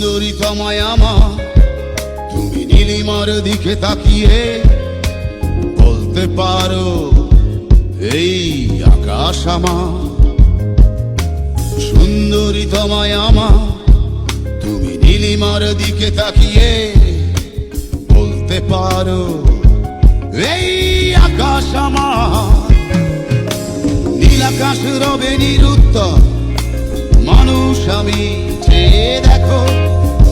সুন্দরী তোমায় আমার, তুমি নীলিমার দিকে তাকিয়ে বলতে পারো এই আকাশ আমার। সুন্দরী তোমায় আমার, তুমি নীলিমার দিকে তাকিয়ে বলতে পারো এই আকাশ আমার। নীল আকাশ রবে নিরুত্তর, মানুষ আমি চেয়ে দেখো।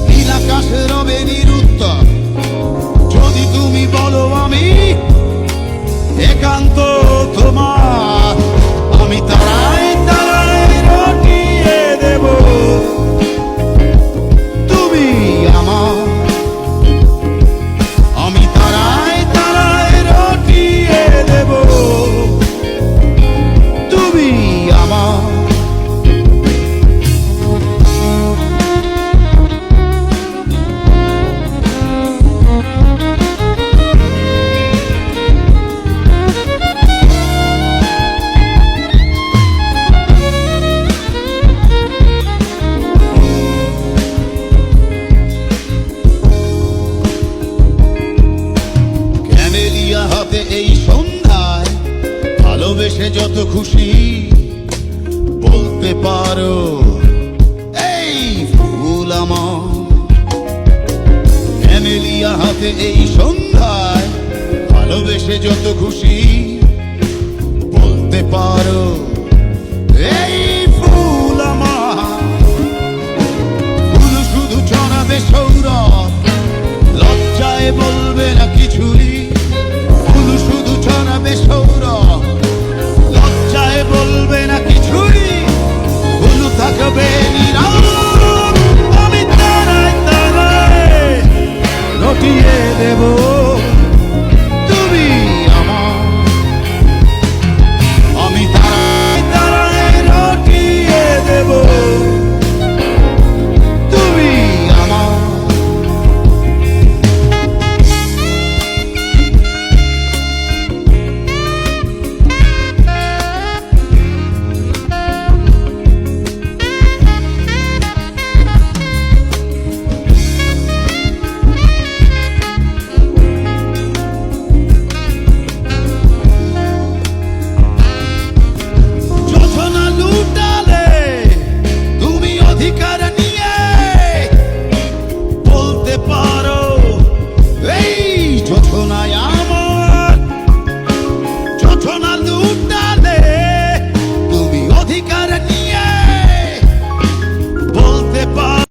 নীল আকাশ রবে নিরুত্তর, যদি তুমি বলো আমি একান্ত তোমার। আমি তারায় তারায় রটিয়ে দেব, তুমি আমার। আমি তারায় তারায় রটিয়ে দেব, তুমি আমার। হাতে এই সন্ধ্যায় ভালোবেসে যত খুশি বলতে পারো এই ফুল আমার। ক্যামেলিয়া হাতে এই সন্ধ্যায় ভালোবেসে যত খুশি বলতে পারো এই ফুল আমার। ফুল শুধু ছড়াবে সৌরভ, লজ্জায় বলবে না কিছুই।